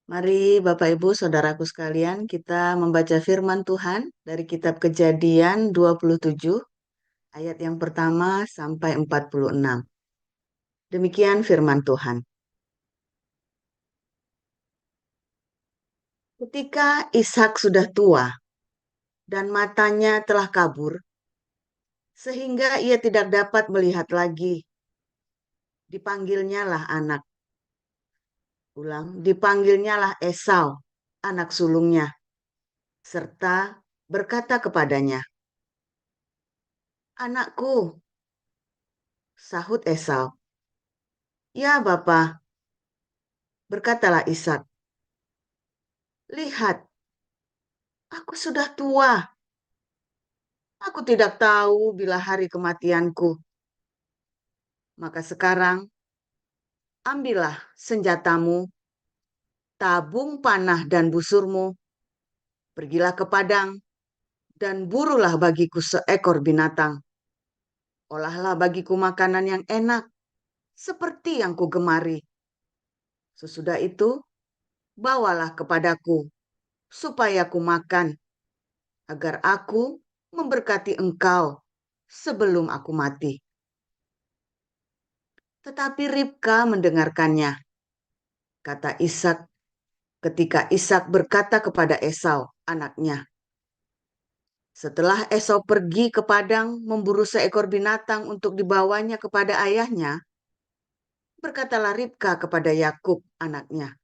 Mari Bapak Ibu Saudaraku sekalian kita membaca firman Tuhan dari kitab Kejadian 27 ayat yang pertama sampai 46. Demikian firman Tuhan. Ketika Ishak sudah tua dan matanya telah kabur sehingga ia tidak dapat melihat lagi, dipanggilnyalah anak. Dipanggilnyalah Esau, anak sulungnya, serta berkata kepadanya, "Anakku," sahut Esau. "Ya, Bapa," berkatalah Ishak. "Lihat, aku sudah tua. Aku tidak tahu bila hari kematianku. Maka sekarang ambillah senjatamu, tabung panah dan busurmu, pergilah ke padang dan burulah bagiku seekor binatang. Olahlah bagiku makanan yang enak, seperti yang kugemari. Sesudah itu, bawalah kepadaku, supaya ku makan, agar aku memberkati engkau sebelum aku mati." Tetapi Ribka mendengarkannya. Kata Ishak ketika Ishak berkata kepada Esau, anaknya, setelah Esau pergi ke padang memburu seekor binatang untuk dibawanya kepada ayahnya, berkatalah Ribka kepada Yakub, anaknya,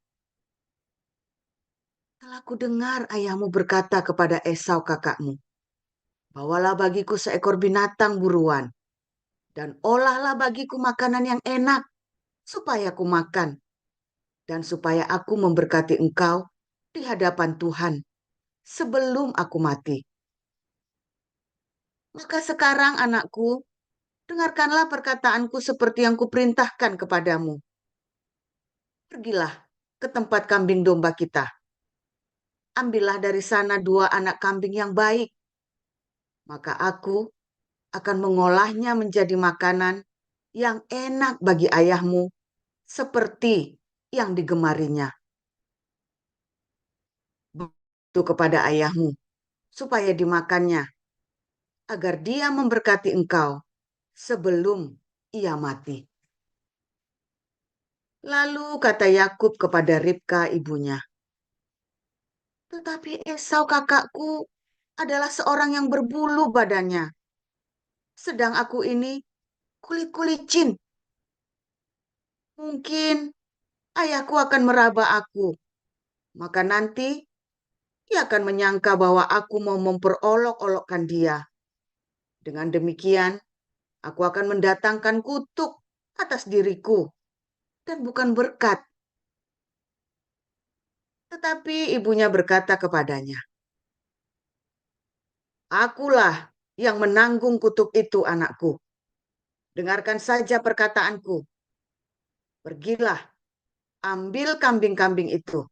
"Telah kudengar ayahmu berkata kepada Esau kakakmu, bawalah bagiku seekor binatang buruan, dan olahlah bagiku makanan yang enak, supaya ku makan, dan supaya aku memberkati engkau di hadapan Tuhan sebelum aku mati. Maka sekarang anakku, dengarkanlah perkataanku seperti yang kuperintahkan kepadamu. Pergilah ke tempat kambing domba kita. Ambillah dari sana 2 anak kambing yang baik. Maka aku akan mengolahnya menjadi makanan yang enak bagi ayahmu, seperti yang digemarinya. Itu kepada ayahmu, supaya dimakannya, agar dia memberkati engkau sebelum ia mati." Lalu kata Yakub kepada Ribka ibunya, "Tetapi Esau kakakku adalah seorang yang berbulu badannya, sedang aku ini kulit-kulicin. Mungkin ayahku akan meraba aku, maka nanti ia akan menyangka bahwa aku mau memperolok-olokkan dia. Dengan demikian, aku akan mendatangkan kutuk atas diriku dan bukan berkat." Tetapi ibunya berkata kepadanya, "Akulah yang menanggung kutuk itu, anakku. Dengarkan saja perkataanku. Pergilah, ambil kambing-kambing itu."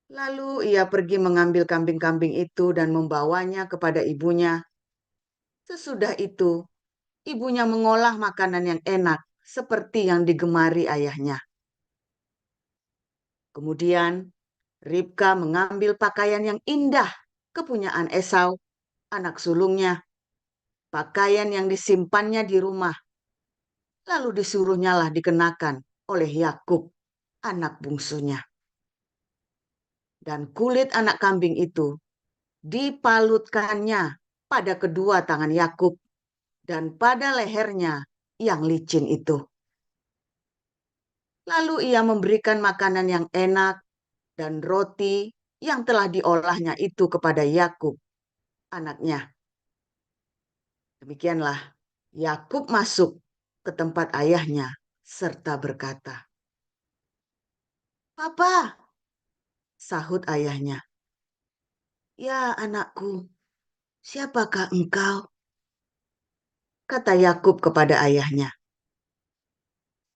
Lalu ia pergi mengambil kambing-kambing itu dan membawanya kepada ibunya. Sesudah itu, ibunya mengolah makanan yang enak seperti yang digemari ayahnya. Kemudian Ribka mengambil pakaian yang indah kepunyaan Esau, anak sulungnya, pakaian yang disimpannya di rumah, lalu disuruhnyalah dikenakan oleh Yakub, anak bungsunya. Dan kulit anak kambing itu dipalutkannya pada kedua tangan Yakub dan pada lehernya yang licin itu. Lalu ia memberikan makanan yang enak dan roti yang telah diolahnya itu kepada Yakub, anaknya. Demikianlah Yakub masuk ke tempat ayahnya serta berkata, "Papa," sahut ayahnya. "Ya, anakku, siapakah engkau?" kata Yakub kepada ayahnya.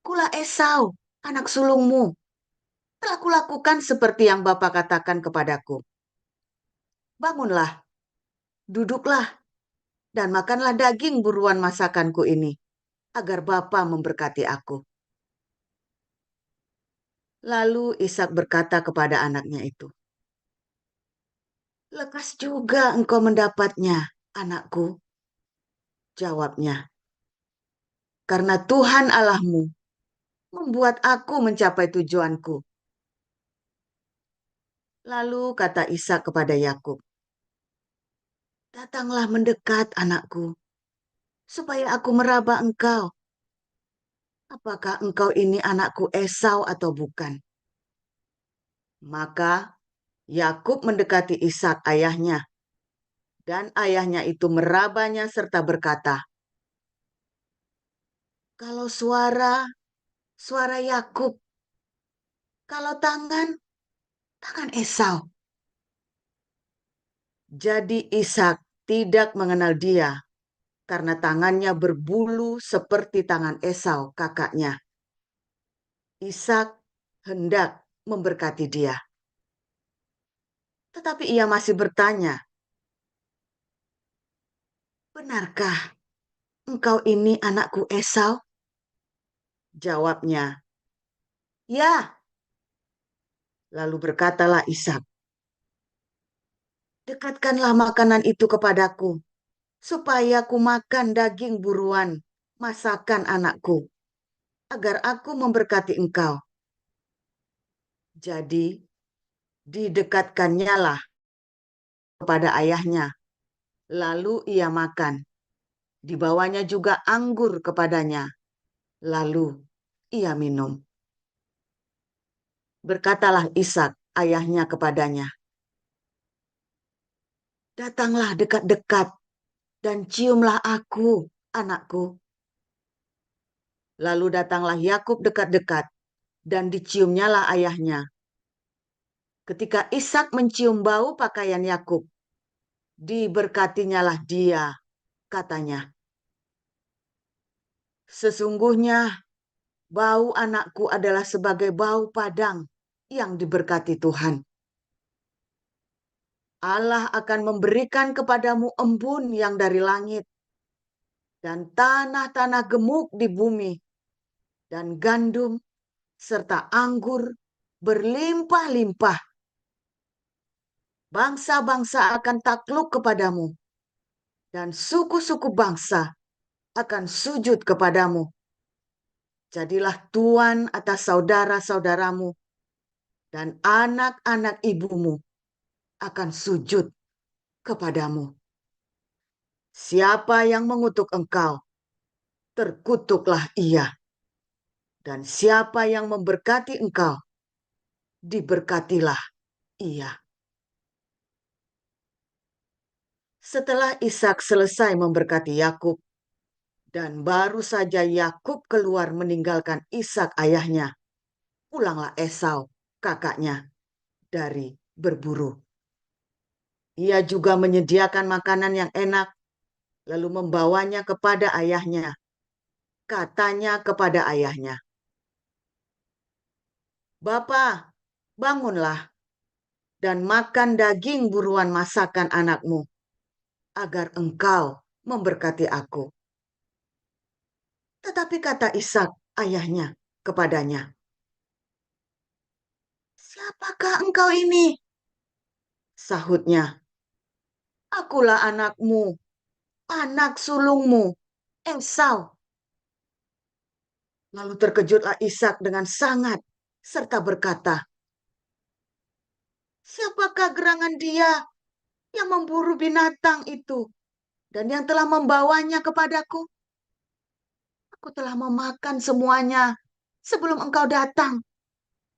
"Kulah Esau, anak sulungmu. Telah kulakukan seperti yang Bapa katakan kepadaku. Bangunlah, duduklah, dan makanlah daging buruan masakanku ini, agar Bapa memberkati aku." Lalu Ishak berkata kepada anaknya itu, "Lekas juga engkau mendapatnya, anakku," jawabnya, "karena Tuhan Allahmu membuat aku mencapai tujuanku." Lalu kata Ishak kepada Yakub, "Datanglah mendekat, anakku, supaya aku meraba engkau. Apakah engkau ini anakku Esau atau bukan?" Maka Yakub mendekati Ishak ayahnya, dan ayahnya itu merabanya serta berkata, "Kalau suara, suara Yakub. Kalau tangan, tangan Esau." Jadi Ishak tidak mengenal dia karena tangannya berbulu seperti tangan Esau kakaknya. Ishak hendak memberkati dia. Tetapi ia masih bertanya, "Benarkah engkau ini anakku Esau?" Jawabnya, "Ya." Lalu berkatalah Ishak, "Dekatkanlah makanan itu kepadaku, supaya ku makan daging buruan masakan anakku, agar aku memberkati engkau." Jadi didekatkannya lah kepada ayahnya, lalu ia makan. Dibawanya juga anggur kepadanya, lalu ia minum. Berkatalah Ishak ayahnya kepadanya, "Datanglah dekat-dekat dan ciumlah aku, anakku." Lalu datanglah Yakub dekat-dekat dan diciumnyalah ayahnya. Ketika Ishak mencium bau pakaian Yakub, diberkatinyalah dia, katanya, "Sesungguhnya bau anakku adalah sebagai bau padang yang diberkati Tuhan. Allah akan memberikan kepadamu embun yang dari langit dan tanah-tanah gemuk di bumi dan gandum serta anggur berlimpah-limpah. Bangsa-bangsa akan takluk kepadamu dan suku-suku bangsa akan sujud kepadamu. Jadilah tuan atas saudara-saudaramu dan anak-anak ibumu akan sujud kepadamu. Siapa yang mengutuk engkau, terkutuklah ia. Dan siapa yang memberkati engkau, diberkatilah ia." Setelah Ishak selesai memberkati Yakub, dan baru saja Yakub keluar meninggalkan Ishak ayahnya, pulanglah Esau kakaknya dari berburu. Ia juga menyediakan makanan yang enak, lalu membawanya kepada ayahnya. Katanya kepada ayahnya, "Bapa, bangunlah dan makan daging buruan masakan anakmu, agar engkau memberkati aku." Tetapi kata Ishak ayahnya kepadanya, "Siapakah engkau ini?" Sahutnya, "Akulah anakmu, anak sulungmu, Esau." Lalu terkejutlah Ishak dengan sangat, serta berkata, "Siapakah gerangan dia yang memburu binatang itu dan yang telah membawanya kepadaku? Aku telah memakan semuanya sebelum engkau datang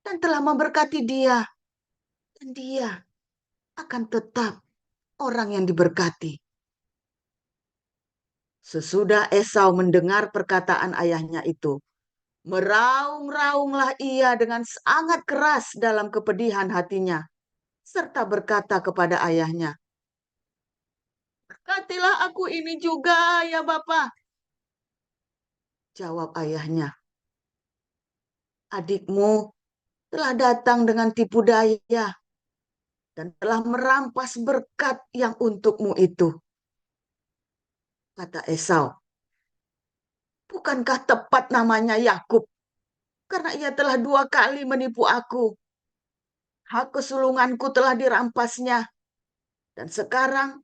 dan telah memberkati dia, dan dia akan tetap orang yang diberkati." Sesudah Esau mendengar perkataan ayahnya itu, meraung-raunglah ia dengan sangat keras dalam kepedihan hatinya, serta berkata kepada ayahnya, "Berkatilah aku ini juga, ya Bapa." Jawab ayahnya, "Adikmu telah datang dengan tipu daya dan telah merampas berkat yang untukmu itu." Kata Esau, "Bukankah tepat namanya Yakub? karena ia telah 2 kali menipu aku. Hak kesulunganku telah dirampasnya, dan sekarang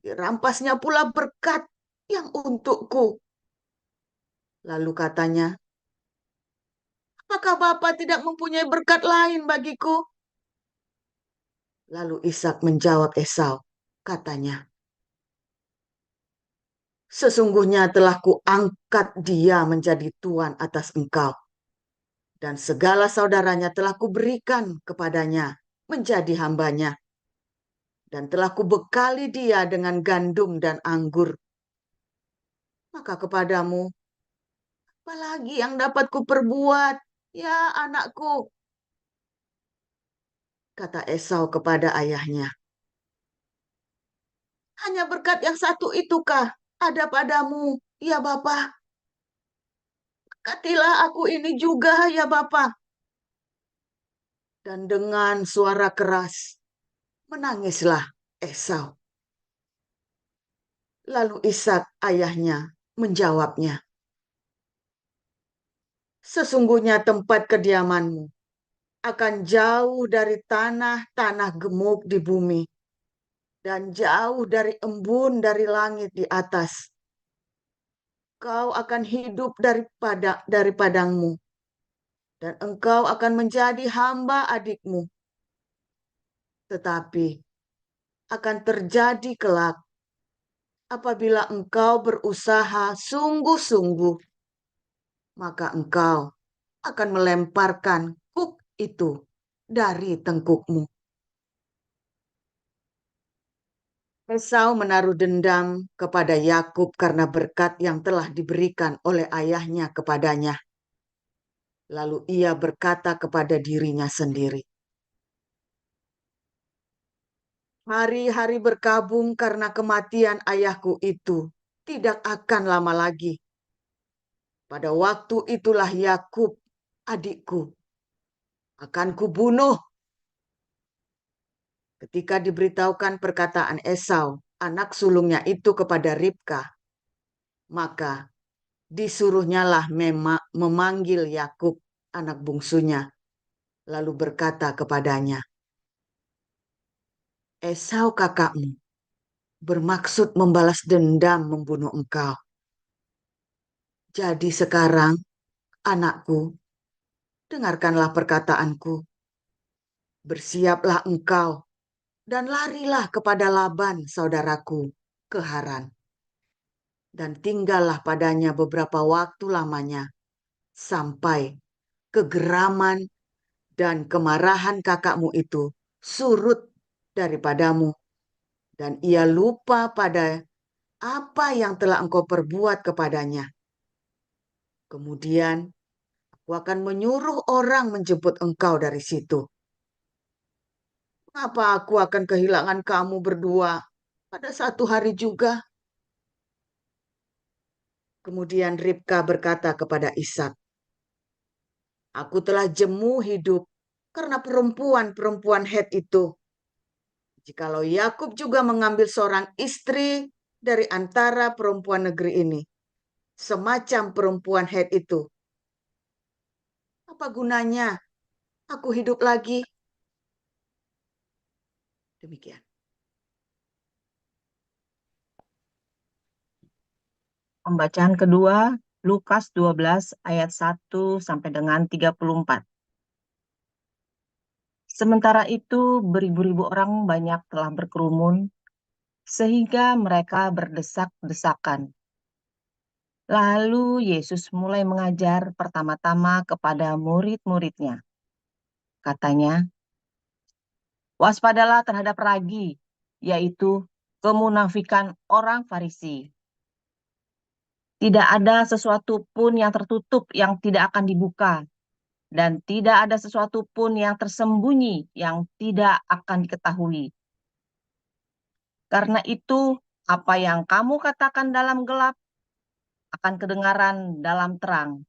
dirampasnya pula berkat yang untukku. Lalu katanya, apakah Bapak tidak mempunyai berkat lain bagiku? Lalu Ishak menjawab Esau, katanya, sesungguhnya telah kuangkat dia menjadi tuan atas engkau, dan segala saudaranya telah kuberikan kepadanya menjadi hambanya, dan telah kubekali dia dengan gandum dan anggur. Maka kepadamu, apalagi yang dapat kuperbuat, ya anakku? Kata Esau kepada ayahnya. Hanya berkat yang satu itukah ada padamu, ya Bapa? Berkatilah aku ini juga, ya Bapa. Dan dengan suara keras, menangislah Esau. Lalu Ishak ayahnya menjawabnya, sesungguhnya tempat kediamanmu akan jauh dari tanah-tanah gemuk di bumi, dan jauh dari embun dari langit di atas. Kau akan hidup dari padangmu, dan engkau akan menjadi hamba adikmu. Tetapi akan terjadi kelak apabila engkau berusaha sungguh-sungguh, maka engkau akan melemparkan kuk itu dari tengkukmu. Esau menaruh dendam kepada Yakub karena berkat yang telah diberikan oleh ayahnya kepadanya. Lalu ia berkata kepada dirinya sendiri, hari-hari berkabung karena kematian ayahku itu tidak akan lama lagi. Pada waktu itulah Yakub, adikku, akan kubunuh. Ketika diberitahukan perkataan Esau, anak sulungnya itu kepada Ribka, maka disuruhnyalah memanggil Yakub, anak bungsunya, lalu berkata kepadanya, Esau kakakmu bermaksud membalas dendam membunuh engkau. Jadi sekarang, anakku, dengarkanlah perkataanku. Bersiaplah engkau dan larilah kepada Laban, saudaraku, ke Haran. Dan tinggallah padanya beberapa waktu lamanya, sampai kegeraman dan kemarahan kakakmu itu surut daripadamu, dan ia lupa pada apa yang telah engkau perbuat kepadanya. Kemudian aku akan menyuruh orang menjemput engkau dari situ. Mengapa aku akan kehilangan kamu berdua pada satu hari juga? Kemudian Ribka berkata kepada Ishak, aku telah jemu hidup karena perempuan-perempuan Het itu. Jikalau Yakub juga mengambil seorang istri dari antara perempuan negeri ini, semacam perempuan Het itu, apa gunanya aku hidup lagi? Demikian. Pembacaan kedua, Lukas 12 ayat 1 sampai dengan 34. Sementara itu, beribu-ribu orang banyak telah berkerumun, sehingga mereka berdesak-desakan. Lalu Yesus mulai mengajar pertama-tama kepada murid-muridnya. Katanya, waspadalah terhadap ragi, yaitu kemunafikan orang Farisi. Tidak ada sesuatu pun yang tertutup yang tidak akan dibuka, dan tidak ada sesuatu pun yang tersembunyi yang tidak akan diketahui. Karena itu, apa yang kamu katakan dalam gelap akan kedengaran dalam terang,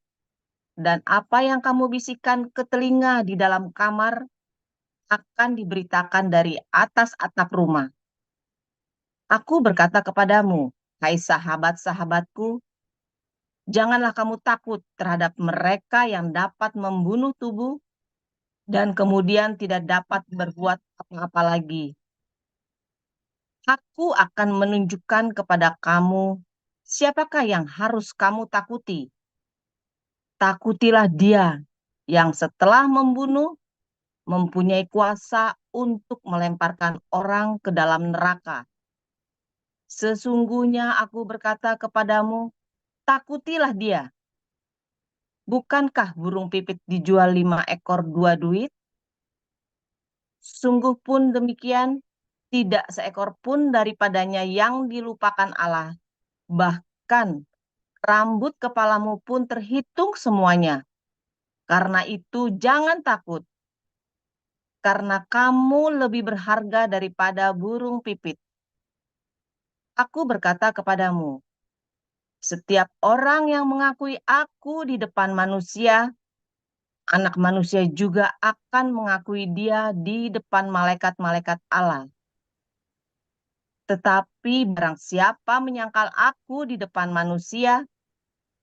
dan apa yang kamu bisikkan ke telinga di dalam kamar akan diberitakan dari atas atap rumah. Aku berkata kepadamu, hai sahabat-sahabatku, Janganlah kamu takut terhadap mereka yang dapat membunuh tubuh dan kemudian tidak dapat berbuat apa-apa lagi. Aku akan menunjukkan kepada kamu siapakah yang harus kamu takuti. Takutilah dia yang setelah membunuh mempunyai kuasa untuk melemparkan orang ke dalam neraka. Sesungguhnya aku berkata kepadamu, takutilah dia. Bukankah burung pipit dijual 5 ekor 2 duit? Sungguh pun demikian, tidak seekor pun daripadanya yang dilupakan Allah. Bahkan rambut kepalamu pun terhitung semuanya. Karena itu jangan takut, karena kamu lebih berharga daripada burung pipit. Aku berkata kepadamu, setiap orang yang mengakui aku di depan manusia, Anak Manusia juga akan mengakui dia di depan malaikat-malaikat Allah. Tetapi barang siapa menyangkal aku di depan manusia,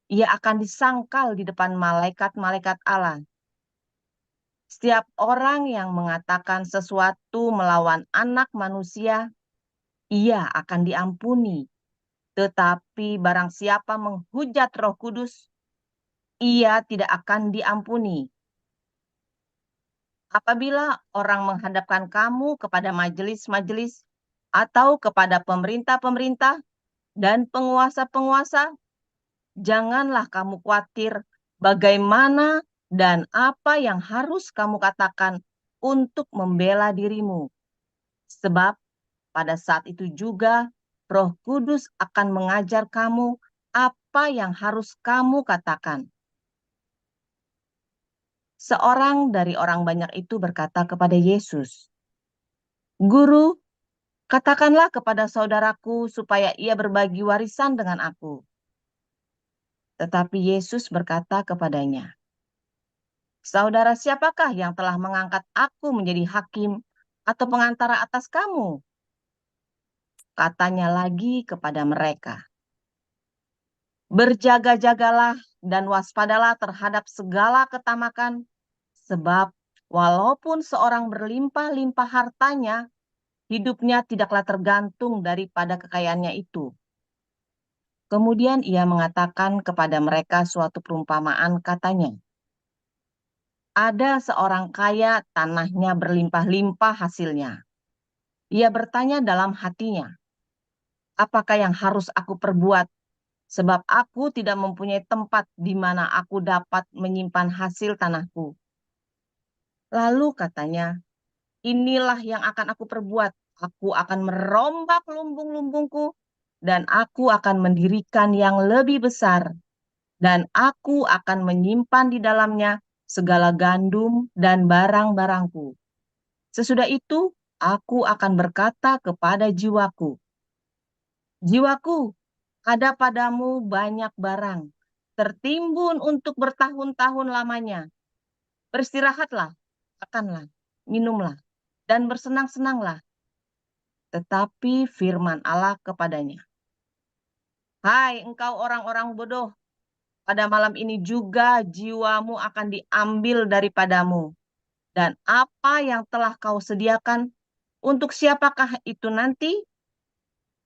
ia akan disangkal di depan malaikat-malaikat Allah. Setiap orang yang mengatakan sesuatu melawan Anak Manusia, ia akan diampuni. Tetapi barang siapa menghujat Roh Kudus, ia tidak akan diampuni. Apabila orang menghadapkan kamu kepada majelis-majelis atau kepada pemerintah-pemerintah dan penguasa-penguasa, janganlah kamu khawatir bagaimana dan apa yang harus kamu katakan untuk membela dirimu. Sebab pada saat itu juga Roh Kudus akan mengajar kamu apa yang harus kamu katakan. Seorang dari orang banyak itu berkata kepada Yesus, "Guru, katakanlah kepada saudaraku supaya ia berbagi warisan dengan aku." Tetapi Yesus berkata kepadanya, "Saudara siapakah yang telah mengangkat aku menjadi hakim atau pengantara atas kamu?" Katanya lagi kepada mereka, "Berjaga-jagalah dan waspadalah terhadap segala ketamakan, sebab walaupun seorang berlimpah-limpah hartanya, hidupnya tidaklah tergantung daripada kekayaannya itu." Kemudian ia mengatakan kepada mereka suatu perumpamaan, katanya, "Ada seorang kaya, tanahnya berlimpah-limpah hasilnya. Ia bertanya dalam hatinya, apakah yang harus aku perbuat? Sebab aku tidak mempunyai tempat di mana aku dapat menyimpan hasil tanahku." Lalu katanya, inilah yang akan aku perbuat. Aku akan merombak lumbung-lumbungku dan aku akan mendirikan yang lebih besar. Dan aku akan menyimpan di dalamnya segala gandum dan barang-barangku. Sesudah itu, aku akan berkata kepada jiwaku, jiwaku, ada padamu banyak barang, tertimbun untuk bertahun-tahun lamanya. Beristirahatlah, makanlah, minumlah, dan bersenang-senanglah. Tetapi firman Allah kepadanya, hai engkau orang-orang bodoh, pada malam ini juga jiwamu akan diambil daripadamu. Dan apa yang telah kau sediakan, untuk siapakah itu nanti?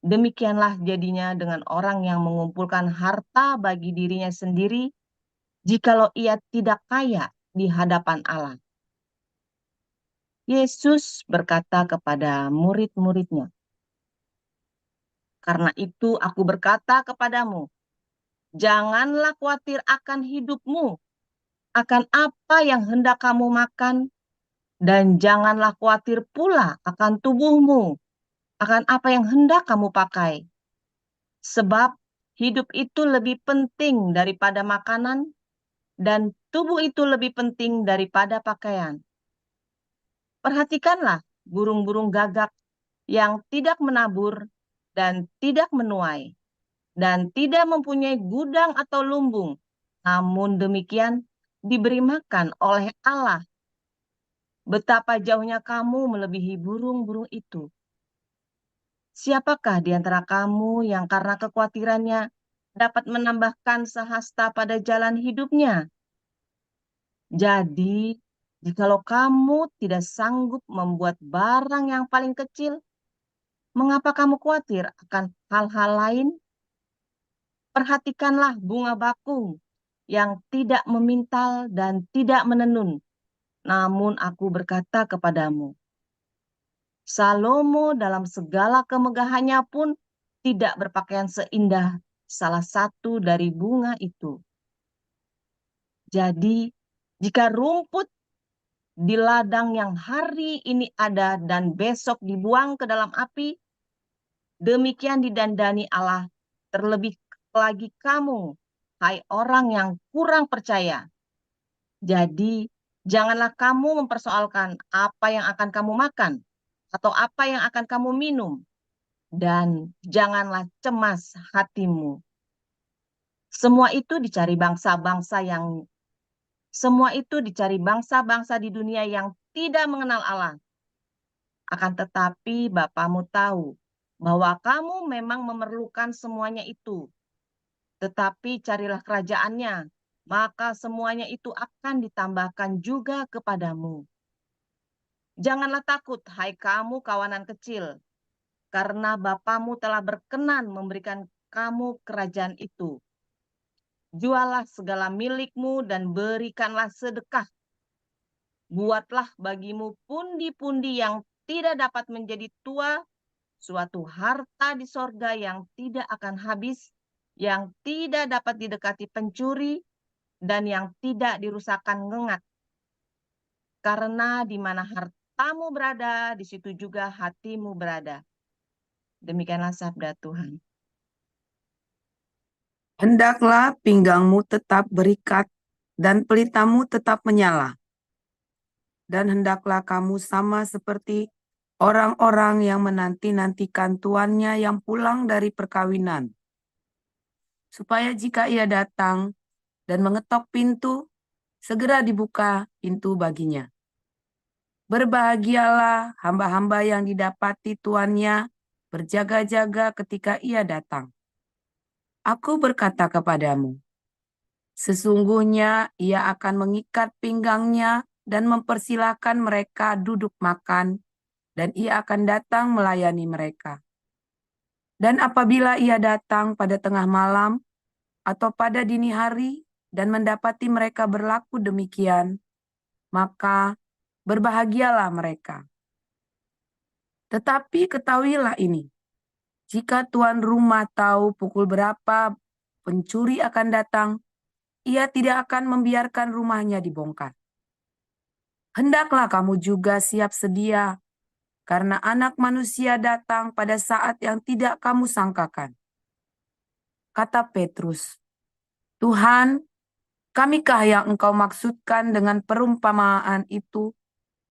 Demikianlah jadinya dengan orang yang mengumpulkan harta bagi dirinya sendiri, jikalau ia tidak kaya di hadapan Allah. Yesus berkata kepada murid-muridnya, karena itu aku berkata kepadamu, janganlah khawatir akan hidupmu, akan apa yang hendak kamu makan, dan janganlah khawatir pula akan tubuhmu, akan apa yang hendak kamu pakai. Sebab hidup itu lebih penting daripada makanan, dan tubuh itu lebih penting daripada pakaian. Perhatikanlah burung-burung gagak yang tidak menabur dan tidak menuai, dan tidak mempunyai gudang atau lumbung. Namun demikian diberi makan oleh Allah. Betapa jauhnya kamu melebihi burung-burung itu. Siapakah di antara kamu yang karena kekhawatirannya dapat menambahkan sehasta pada jalan hidupnya. Jadi, jikalau kamu tidak sanggup membuat barang yang paling kecil, mengapa kamu khawatir akan hal-hal lain? Perhatikanlah bunga bakung yang tidak memintal dan tidak menenun. Namun aku berkata kepadamu, Salomo dalam segala kemegahannya pun tidak berpakaian seindah salah satu dari bunga itu. Jadi, jika rumput di ladang yang hari ini ada dan besok dibuang ke dalam api, demikian didandani Allah, terlebih lagi kamu, hai orang yang kurang percaya. Jadi, janganlah kamu mempersoalkan apa yang akan kamu makan atau apa yang akan kamu minum, dan janganlah cemas hatimu. Semua itu dicari bangsa-bangsa di dunia yang tidak mengenal Allah. Akan tetapi Bapamu tahu bahwa kamu memang memerlukan semuanya itu. Tetapi carilah kerajaannya, maka semuanya itu akan ditambahkan juga kepadamu. Janganlah takut, hai kamu kawanan kecil, karena Bapamu telah berkenan memberikan kamu kerajaan itu. Jualah segala milikmu dan berikanlah sedekah. Buatlah bagimu pundi-pundi yang tidak dapat menjadi tua, suatu harta di sorga yang tidak akan habis, yang tidak dapat didekati pencuri, dan yang tidak dirusakkan ngengat. Karena di mana hartamu berada, di situ juga hatimu berada. Demikianlah sabda Tuhan. Hendaklah pinggangmu tetap berikat dan pelitamu tetap menyala. Dan hendaklah kamu sama seperti orang-orang yang menanti-nantikan tuannya yang pulang dari perkawinan. Supaya jika ia datang dan mengetok pintu, segera dibuka pintu baginya. Berbahagialah hamba-hamba yang didapati tuannya berjaga-jaga ketika ia datang. Aku berkata kepadamu, sesungguhnya ia akan mengikat pinggangnya dan mempersilahkan mereka duduk makan, dan ia akan datang melayani mereka. Dan apabila ia datang pada tengah malam atau pada dini hari dan mendapati mereka berlaku demikian, maka berbahagialah mereka. Tetapi ketahuilah ini, jika tuan rumah tahu pukul berapa pencuri akan datang, ia tidak akan membiarkan rumahnya dibongkar. Hendaklah kamu juga siap sedia, karena Anak Manusia datang pada saat yang tidak kamu sangkakan. Kata Petrus, Tuhan, kamikah yang engkau maksudkan dengan perumpamaan itu,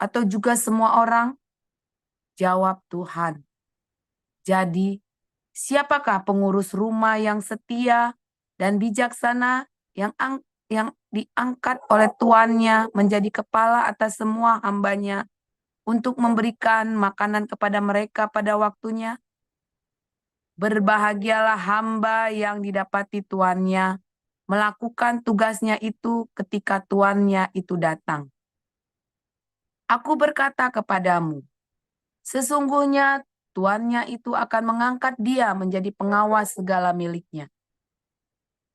atau juga semua orang? Jawab Tuhan, jadi siapakah pengurus rumah yang setia dan bijaksana yang diangkat oleh tuannya menjadi kepala atas semua hambanya untuk memberikan makanan kepada mereka pada waktunya? Berbahagialah hamba yang didapati tuannya melakukan tugasnya itu ketika tuannya itu datang. Aku berkata kepadamu, sesungguhnya tuannya itu akan mengangkat dia menjadi pengawas segala miliknya.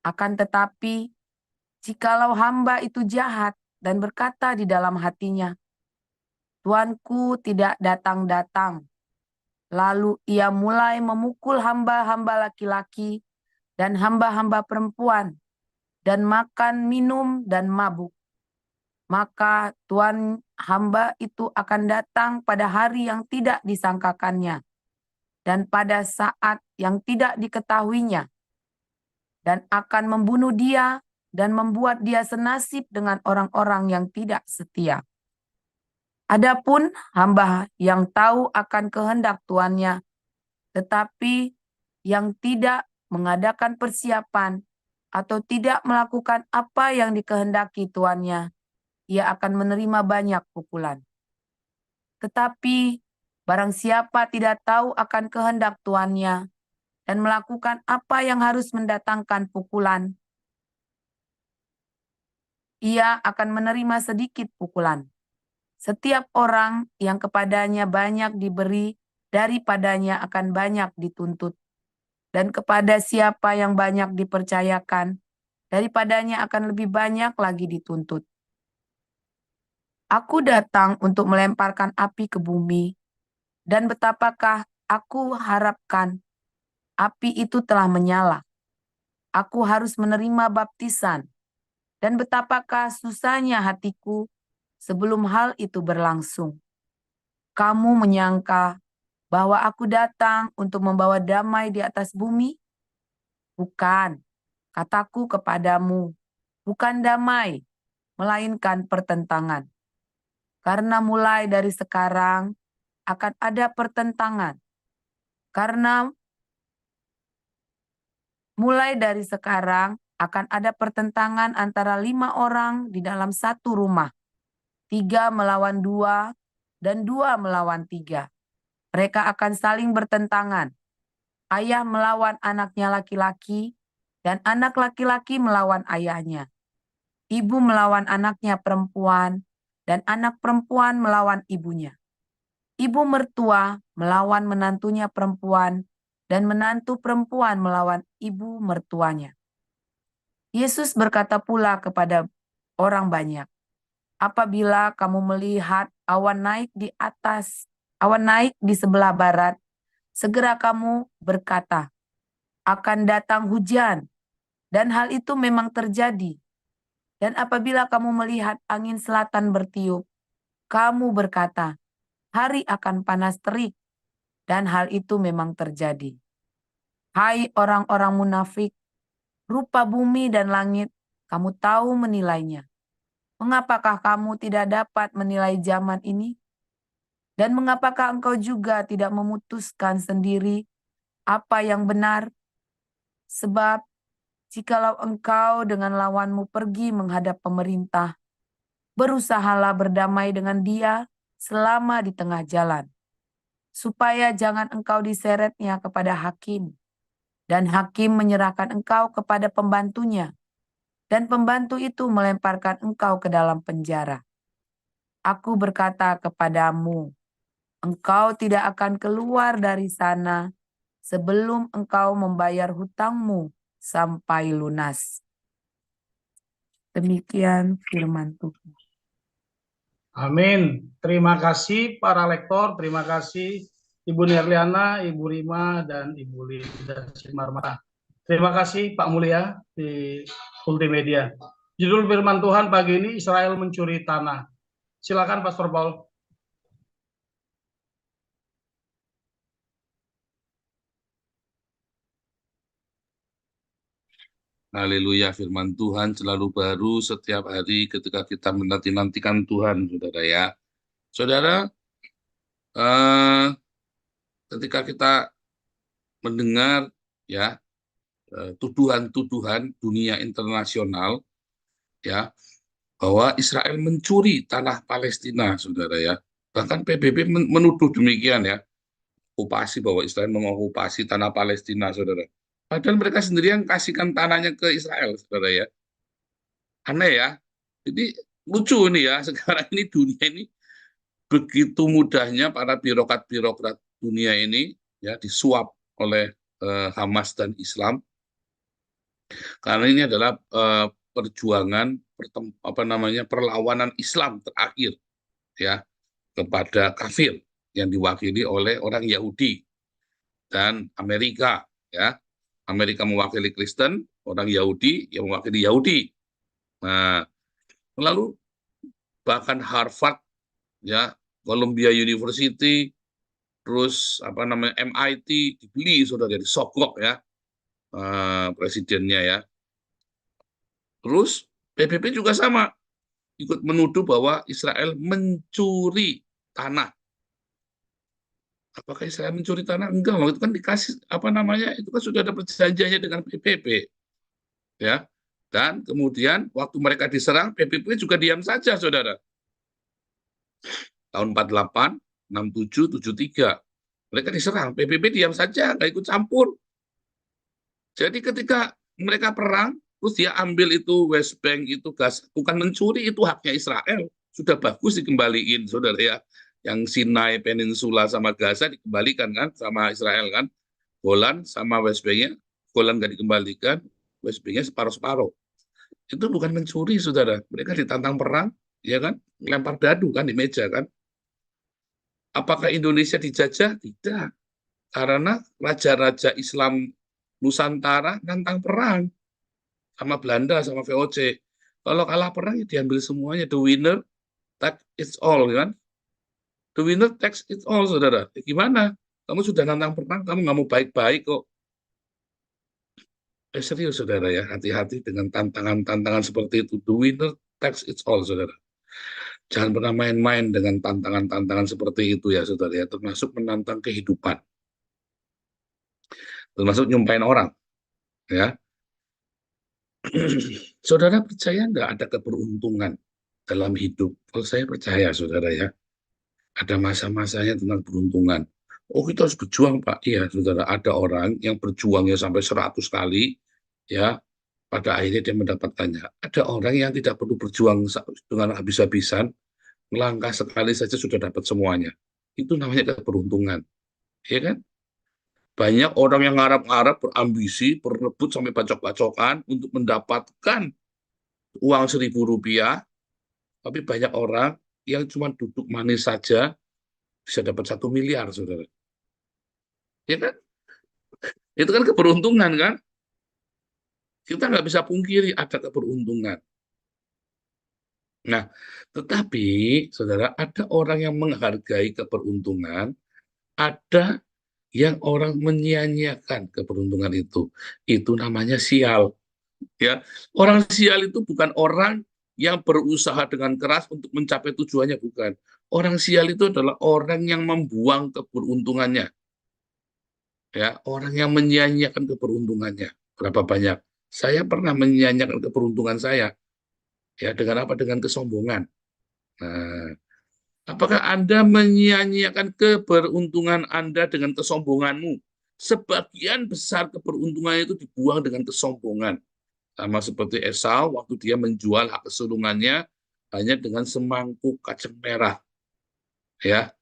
Akan tetapi, jikalau hamba itu jahat dan berkata di dalam hatinya, Tuanku tidak datang-datang, lalu ia mulai memukul hamba-hamba laki-laki dan hamba-hamba perempuan, dan makan, minum, dan mabuk. Maka tuan hamba itu akan datang pada hari yang tidak disangkakannya, dan pada saat yang tidak diketahuinya, dan akan membunuh dia dan membuat dia senasib dengan orang-orang yang tidak setia. Adapun hamba yang tahu akan kehendak tuannya, tetapi yang tidak mengadakan persiapan atau tidak melakukan apa yang dikehendaki tuannya, ia akan menerima banyak pukulan. Tetapi barang siapa tidak tahu akan kehendak tuannya, dan melakukan apa yang harus mendatangkan pukulan, ia akan menerima sedikit pukulan. Setiap orang yang kepadanya banyak diberi, daripadanya akan banyak dituntut. Dan kepada siapa yang banyak dipercayakan, daripadanya akan lebih banyak lagi dituntut. Aku datang untuk melemparkan api ke bumi, dan betapakah aku harapkan api itu telah menyala. Aku harus menerima baptisan, dan betapakah susahnya hatiku sebelum hal itu berlangsung. Kamu menyangka bahwa aku datang untuk membawa damai di atas bumi? Bukan, kataku kepadamu, bukan damai, melainkan pertentangan. Karena mulai dari sekarang akan ada pertentangan. Karena mulai dari sekarang akan ada pertentangan antara 5 orang di dalam satu rumah. 3 melawan 2 dan 2 melawan 3. Mereka akan saling bertentangan. Ayah melawan anaknya laki-laki dan anak laki-laki melawan ayahnya. Ibu melawan anaknya perempuan dan anak perempuan melawan ibunya. Ibu mertua melawan menantunya perempuan dan menantu perempuan melawan ibu mertuanya. Yesus berkata pula kepada orang banyak, apabila kamu melihat awan naik di sebelah barat, segera kamu berkata, akan datang hujan, dan hal itu memang terjadi. Dan apabila kamu melihat angin selatan bertiup, kamu berkata, hari akan panas terik, dan hal itu memang terjadi. Hai orang-orang munafik, rupa bumi dan langit, kamu tahu menilainya. Mengapakah kamu tidak dapat menilai zaman ini? Dan mengapakah engkau juga tidak memutuskan sendiri apa yang benar? Sebab jikalau engkau dengan lawanmu pergi menghadap pemerintah, berusahalah berdamai dengan dia selama di tengah jalan, supaya jangan engkau diseretnya kepada hakim, dan hakim menyerahkan engkau kepada pembantunya, dan pembantu itu melemparkan engkau ke dalam penjara. Aku berkata kepadamu, engkau tidak akan keluar dari sana sebelum engkau membayar hutangmu sampai lunas. Demikian firman Tuhan. Amin. Terima kasih para lektor, terima kasih Ibu Nerliana, Ibu Rima, dan Ibu Linda Simarmata. Terima kasih Pak Mulia di Multimedia. Judul firman Tuhan pagi ini, Israel mencuri tanah. Silakan Pastor Paul. Haleluya, firman Tuhan selalu baru setiap hari ketika kita menanti-nantikan Tuhan, saudara ya. Saudara, ketika kita mendengar ya tuduhan-tuduhan dunia internasional ya bahwa Israel mencuri tanah Palestina, saudara ya. Bahkan PBB menuduh demikian ya, okupasi, bahwa Israel mengokupasi tanah Palestina, saudara. Padahal mereka sendiri yang kasihkan tanahnya ke Israel, saudara ya. Aneh ya. Jadi lucu ini ya, sekarang ini dunia ini begitu mudahnya para birokrat-birokrat dunia ini ya disuap oleh Hamas dan Islam. Karena ini adalah perjuangan perlawanan Islam terakhir ya kepada kafir yang diwakili oleh orang Yahudi dan Amerika ya. Amerika mewakili Kristen, orang Yahudi yang mewakili Yahudi. Nah, lalu bahkan Harvard ya, Columbia University, terus MIT dibeli sudah dari Sogok ya, presidennya ya. Terus PBB juga sama, ikut menuduh bahwa Israel mencuri tanah. Apakah Israel mencuri tanah? Enggak, loh, itu kan dikasih itu kan sudah ada perjanjiannya dengan PBB. Ya. Dan kemudian waktu mereka diserang, PBB juga diam saja, saudara. Tahun 48, 67, 73. Mereka diserang, PBB diam saja, nggak ikut campur. Jadi ketika mereka perang, terus dia ambil itu West Bank, itu gas, bukan mencuri, itu haknya Israel. Sudah bagus dikembaliin, saudara ya. Yang Sinai Peninsula sama Gaza dikembalikan kan sama Israel kan. Golan sama West Bank-nya, Golan nggak dikembalikan, West Bank-nya separuh-separuh. Itu bukan mencuri, saudara. Mereka ditantang perang, ya kan, lempar dadu kan di meja kan. Apakah Indonesia dijajah? Tidak. Karena raja-raja Islam Nusantara nantang perang sama Belanda, sama VOC. Kalau kalah perang, ya diambil semuanya. The winner takes it all, kan? The winner takes it all, saudara. Ya, gimana? Kamu sudah nantang perang, kamu nggak mau baik-baik kok. Serius, saudara ya. Hati-hati dengan tantangan-tantangan seperti itu. The winner takes it all, saudara. Jangan pernah main-main dengan tantangan-tantangan seperti itu ya, saudara ya. Termasuk menantang kehidupan. Termasuk nyumpain orang. Ya. Saudara percaya nggak ada keberuntungan dalam hidup? Kalau saya percaya, saudara ya. Ada masa-masanya tentang peruntungan. Oh, kita harus berjuang, Pak. Iya, saudara. Ada orang yang berjuangnya sampai 100 kali, ya, pada akhirnya dia mendapatkannya. Ada orang yang tidak perlu berjuang dengan habis-habisan, melangkah sekali saja sudah dapat semuanya. Itu namanya keberuntungan. Ya kan? Banyak orang yang ngarap-ngarap, berambisi, berebut sampai bacok-bacokan untuk mendapatkan uang Rp1.000, tapi banyak orang yang cuma duduk manis saja bisa dapat 1 miliar, saudara. Ya kan? Itu kan keberuntungan, kan? Kita nggak bisa pungkiri ada keberuntungan. Nah, tetapi, saudara, ada orang yang menghargai keberuntungan, ada yang orang menyia-nyiakan keberuntungan itu. Itu namanya sial. Ya, orang sial itu bukan orang yang berusaha dengan keras untuk mencapai tujuannya, bukan. Orang sial itu adalah orang yang membuang keberuntungannya. Ya, orang yang menyia-nyiakan keberuntungannya. Berapa banyak? Saya pernah menyia-nyiakan keberuntungan saya. Ya, dengan apa? Dengan kesombongan. Nah, apakah Anda menyia-nyiakan keberuntungan Anda dengan kesombonganmu? Sebagian besar keberuntungan itu dibuang dengan kesombongan. Sama seperti Esau waktu dia menjual hak kesulungannya hanya dengan semangkuk kacang merah. Ya,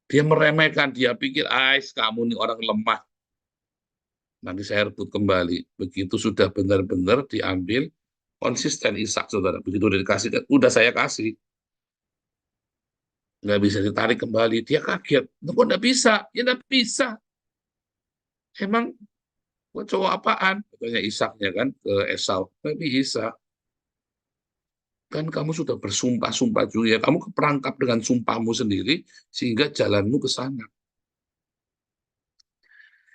dia meremehkan, dia pikir, "Ais, kamu nih orang lemah. Nanti saya rebut kembali." Begitu sudah benar-benar diambil, konsisten Ishak, saudara. Begitu udah dikasih, udah saya kasih. Nggak bisa ditarik kembali. Dia kaget. Kok nggak bisa? Ya nggak bisa. Emang cowok apaan? Katanya Ishaknya kan ke Esau. Nggak bisa. Kan kamu sudah bersumpah-sumpah juga ya. Kamu keperangkap dengan sumpahmu sendiri, sehingga jalanmu ke sana.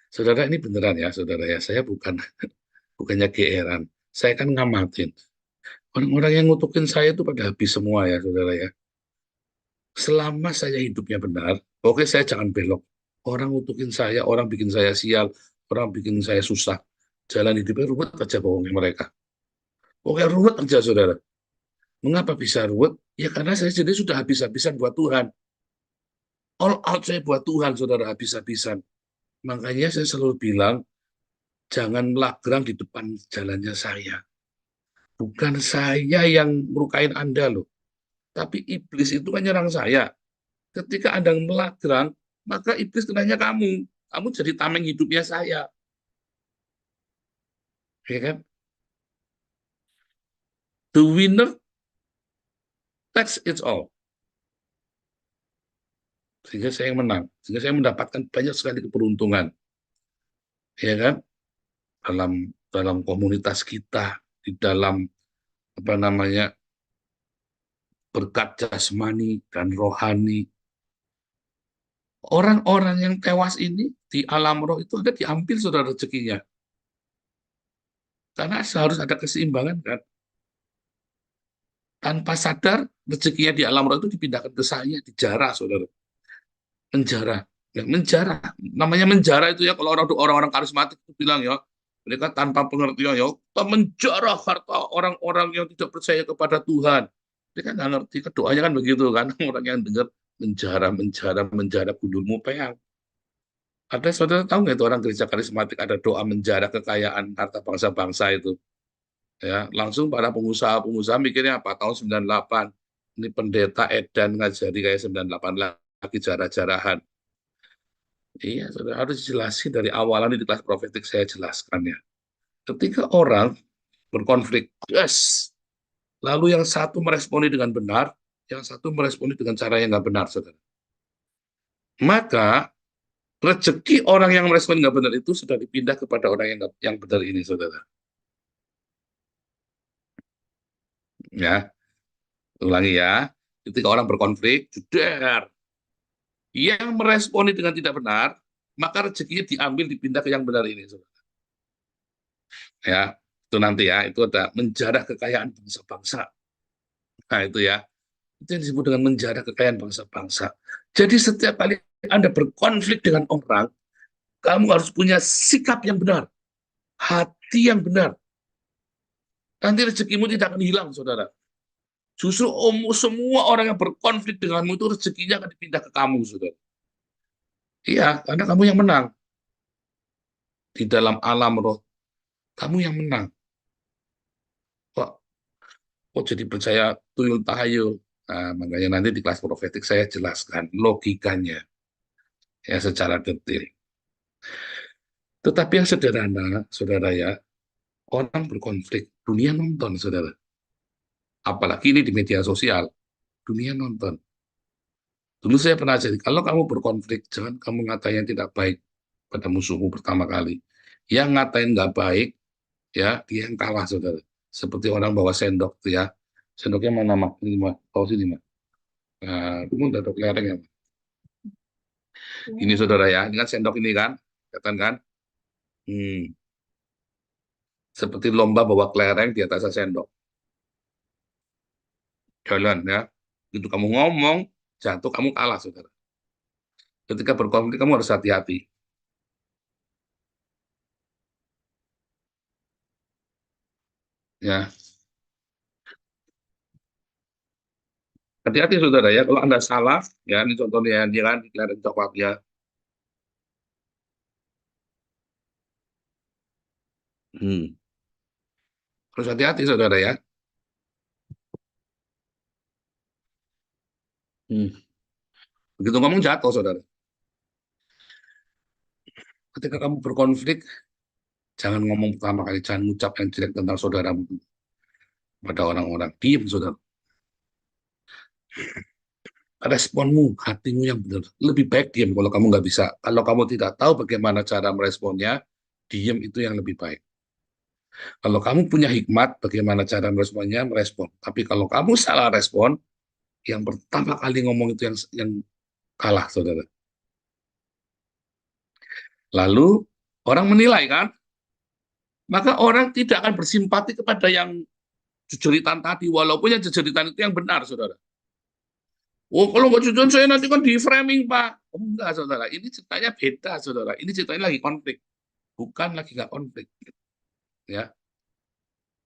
Saudara, ini beneran ya, saudara ya. Saya bukannya geeran. Saya kan ngamatin. Orang-orang yang ngutukin saya itu pada habis semua ya, saudara ya. Selama saya hidupnya benar, oke, saya jangan belok. Orang ngutukin saya, orang bikin saya sial, orang bikin saya susah. Jalan hidupnya ruwet aja bohongnya mereka. Oke, ruwet aja, saudara. Mengapa bisa ruwet? Ya karena saya sendiri sudah habis-habisan buat Tuhan. All out saya buat Tuhan, saudara, habis-habisan. Makanya saya selalu bilang, jangan melagrang di depan jalannya saya. Bukan saya yang merukain Anda loh. Tapi iblis itu kan nyerang saya. Ketika Anda melagrang, maka iblis kenanya kamu. Kamu jadi tameng hidupnya saya. Ya kan? The winner takes it all. Sehingga saya yang menang. Sehingga saya mendapatkan banyak sekali keberuntungan. Ya kan? Dalam komunitas kita, di dalam apa namanya, berkat jasmani dan rohani. Orang-orang yang tewas ini di alam roh itu ada diambil, saudara, rezekinya. Karena harus ada keseimbangan kan. Tanpa sadar rezekinya di alam roh itu dipindahkan ke saya, dijarah, saudara. Menjarah. Ya, menjarah. Namanya menjarah itu ya, kalau orang-orang karismatik itu bilang ya, mereka tanpa pengertian ya, kita menjarah harta orang-orang yang tidak percaya kepada Tuhan. Mereka nggak ngerti, doanya kan begitu kan. Orang yang dengar menjarah, menjarah, menjarah, gundulmu peang. Ada saudara tahu nggak itu orang gereja karismatik ada doa menjara kekayaan harta bangsa-bangsa itu? Ya, langsung para pengusaha-pengusaha mikirnya apa? Tahun 98 ini pendeta Edan ngajari kayak 98 lagi jarah-jarahan. Iya, saudara harus jelasin dari awalan di kelas profetik saya jelaskan ya. Ketika orang berkonflik, yes, lalu yang satu meresponi dengan benar, yang satu meresponi dengan cara yang nggak benar, saudara. Maka rezeki orang yang merespon nggak benar itu sudah dipindah kepada orang yang benar ini, saudara. Ya, ulangi ya. Ketika orang berkonflik, jeder. Yang meresponi dengan tidak benar, maka rezekinya diambil dipindah ke yang benar ini, saudara. Ya, itu nanti ya, itu ada menjarah kekayaan bangsa-bangsa. Nah, itu ya. Itu yang disebut dengan menjarah kekayaan bangsa-bangsa. Jadi setiap kali Anda berkonflik dengan orang, kamu harus punya sikap yang benar, hati yang benar. Nanti rezekimu tidak akan hilang, saudara. Justru semua orang yang berkonflik denganmu itu rezekinya akan dipindah ke kamu, saudara. Iya, karena kamu yang menang. Di dalam alam roh, kamu yang menang. Kok jadi percaya tuyul tahayul? Nah, makanya nanti di kelas profetik saya jelaskan logikanya ya secara detail. Tetapi yang sederhana, saudara ya, orang berkonflik, dunia nonton, saudara. Apalagi ini di media sosial, dunia nonton. Dulu saya pernah jadi, kalau kamu berkonflik, jangan kamu ngatain yang tidak baik pada musuhmu pertama kali. Yang ngatain nggak baik, ya dia yang kalah, saudara. Seperti orang bawa sendok, tuh ya. Sendoknya mana, Mak? Ini, Mak. Tahu sini, Mak. Nah, itu udah ada kelereng ya, Mak. Ini, saudara ya, ini kan sendok ini kan, kelihatan kan? Seperti lomba bawa kelereng di atas sendok. Jalan ya. Itu kamu ngomong, jatuh kamu kalah, saudara. Ketika berkonflik kamu harus hati-hati. Ya, hati-hati saudara ya. Kalau Anda salah, ya ini contohnya dia kan kelereng coklat ya. Harus hati-hati saudara ya. Begitu ngomong jatuh saudara. Ketika kamu berkonflik, jangan ngomong pertama kali, jangan ucap yang jelek tentang saudaramu pada orang-orang. Diam saudara. Responmu, hatimu yang benar. Lebih baik diam kalau kamu nggak bisa. Kalau kamu tidak tahu bagaimana cara meresponnya, diam itu yang lebih baik. Kalau kamu punya hikmat, bagaimana cara meresponnya, merespon. Tapi kalau kamu salah respon, yang pertama kali ngomong itu yang kalah, saudara. Lalu orang menilai kan, maka orang tidak akan bersimpati kepada yang jejeritan tadi, walaupun yang jejeritan itu yang benar, saudara. Oh, kalau nggak jujur saya nanti kan di framing, Pak. Oh, enggak, saudara. Ini ceritanya beda, saudara. Ini ceritanya lagi konflik, bukan lagi nggak konflik. Ya,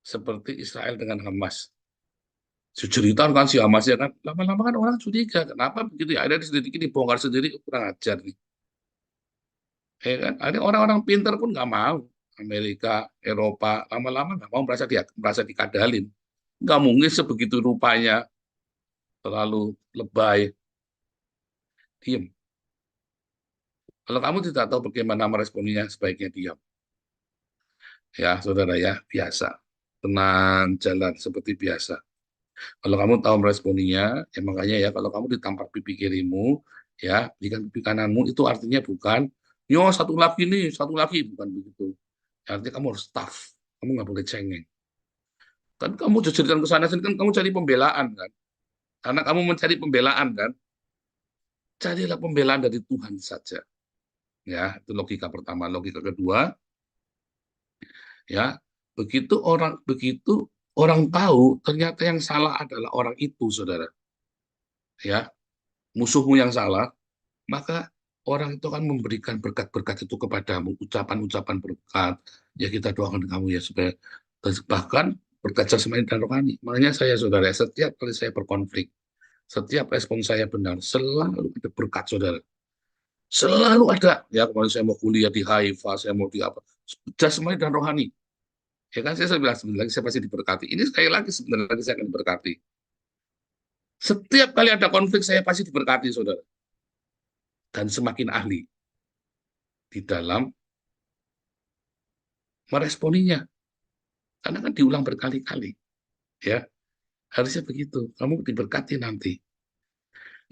seperti Israel dengan Hamas. Jejeritan kan si Hamas ya kan, lama-lama kan orang curiga, kenapa begitu ya? Ada sedikit dibongkar sendiri, kurang ajar nih. Ya kan? Ada orang-orang pintar pun nggak mau. Amerika, Eropa, lama-lama nggak mau merasa dikadalin. Nggak mungkin sebegitu rupanya, terlalu lebay. Diam. Kalau kamu tidak tahu bagaimana meresponnya, sebaiknya diam. Ya, saudara ya, biasa. Tenang, jalan seperti biasa. Kalau kamu tahu meresponinya, ya makanya ya, kalau kamu ditampar pipi kirimu, ya, berikan pipi kananmu, itu artinya bukan, yo satu lagi nih, satu lagi, bukan begitu. Artinya kamu harus tough, kamu nggak boleh cengeng. Kan kamu jejeritan ke sana sini kan kamu cari pembelaan kan, karena kamu mencari pembelaan kan, carilah pembelaan dari Tuhan saja. Ya, itu logika pertama. Logika kedua, ya, begitu orang tahu ternyata yang salah adalah orang itu, saudara. Ya, musuhmu yang salah, maka orang itu akan memberikan berkat-berkat itu kepadamu, ucapan-ucapan berkat. Ya kita doakan kamu ya supaya bahkan berkat jasmani dan rohani. Makanya saya saudara, setiap kali saya berkonflik, setiap respon saya benar, selalu ada berkat saudara. Selalu ada. Ya, kemarin saya mau kuliah di Haifa, saya mau di apa. Jasmani dan rohani. Ya kan, saya bilang sebentar lagi saya pasti diberkati. Ini sekali lagi sebentar lagi saya akan diberkati. Setiap kali ada konflik saya pasti diberkati, saudara. Dan semakin ahli di dalam meresponinya. Karena kan diulang berkali-kali. Ya, harusnya begitu. Kamu diberkati nanti.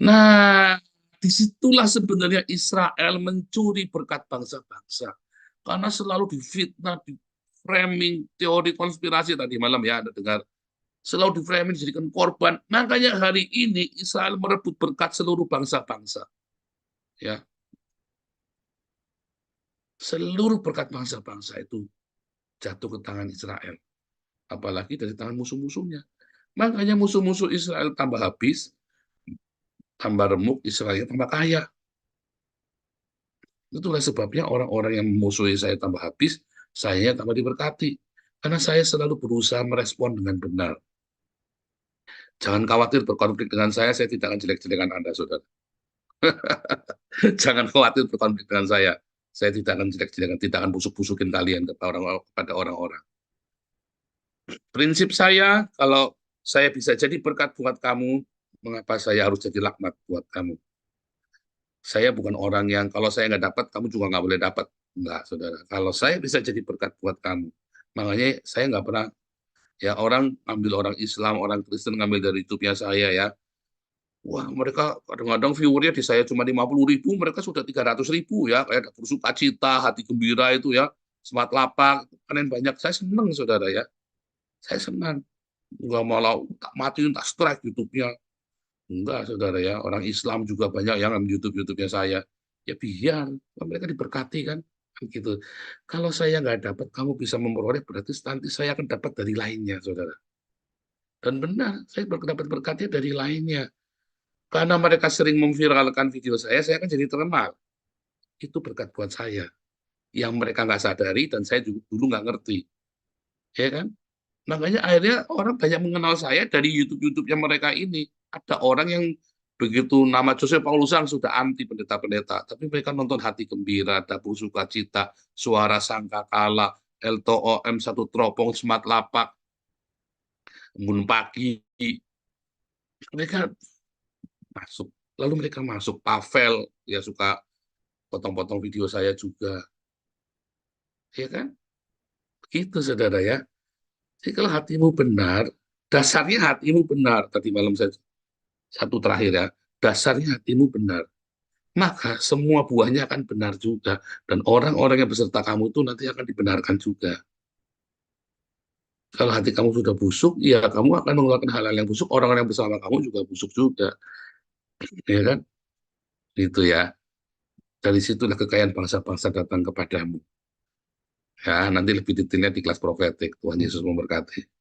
Nah, disitulah sebenarnya Israel mencuri berkat bangsa-bangsa. Karena selalu difitnah, di framing, teori konspirasi tadi malam ya, Anda dengar. Selalu diframing, dijadikan korban. Makanya hari ini Israel merebut berkat seluruh bangsa-bangsa. Ya, seluruh berkat bangsa-bangsa itu jatuh ke tangan Israel. Apalagi dari tangan musuh-musuhnya. Makanya musuh-musuh Israel tambah habis, tambah remuk, Israel tambah kaya. Itulah sebabnya orang-orang yang memusuhi saya tambah habis, saya tambah diberkati. Karena saya selalu berusaha merespon dengan benar. Jangan khawatir berkonflik dengan saya tidak akan jelek-jelekan Anda, saudara. Jangan khawatir berkonflik dengan saya tidak akan jelek-jelekan, tidak akan busuk-busukin kalian kepada orang-orang. Prinsip saya, kalau saya bisa jadi berkat buat kamu, mengapa saya harus jadi laknat buat kamu? Saya bukan orang yang kalau saya nggak dapat, kamu juga nggak boleh dapat. Enggak, saudara. Kalau saya bisa jadi berkat buat kamu, makanya saya nggak pernah, ya orang ambil orang Islam, orang Kristen ngambil dari YouTube-nya saya ya. Wah, mereka kadang-kadang viewernya di saya cuma 50.000, mereka sudah 300.000 ya. Kayak bersuka cita, hati gembira itu ya. Semangat lapak, panen banyak. Saya senang, saudara ya. Saya senang. Nggak malah tak matiin, tak strike YouTube-nya. Enggak, saudara ya. Orang Islam juga banyak yang ngambil YouTube-nya saya. Ya biar, mereka diberkati kan. Gitu. Kalau saya nggak dapat, kamu bisa memperoleh, berarti nanti saya akan dapat dari lainnya, saudara. Dan benar, saya dapat berkatnya dari lainnya. Karena mereka sering memviralkan video saya akan jadi terkenal. Itu berkat buat saya. Yang mereka nggak sadari dan saya juga dulu nggak ngerti. Ya kan? Makanya akhirnya orang banyak mengenal saya dari YouTube-nya mereka ini. Ada orang yang begitu nama Joseph Paulusang sudah anti pendeta-pendeta, tapi mereka nonton hati gembira, dapur sukacita, suara sangkakala, LTOM satu teropong semat lapak, embun pagi, mereka masuk. Lalu mereka masuk. Pavel ya suka potong-potong video saya juga, ya kan? Begitu, saudara ya. Jadi kalau hatimu benar, dasarnya hatimu benar. Tadi malam saya satu terakhir ya, dasarnya hatimu benar. Maka semua buahnya akan benar juga. Dan orang-orang yang beserta kamu itu nanti akan dibenarkan juga. Kalau hati kamu sudah busuk, ya kamu akan mengeluarkan hal-hal yang busuk. Orang-orang yang bersama kamu juga busuk juga. Ya kan? Itu ya. Dari situlah kekayaan bangsa-bangsa datang kepadamu. Ya, nanti lebih detailnya di kelas profetik. Tuhan Yesus memberkati.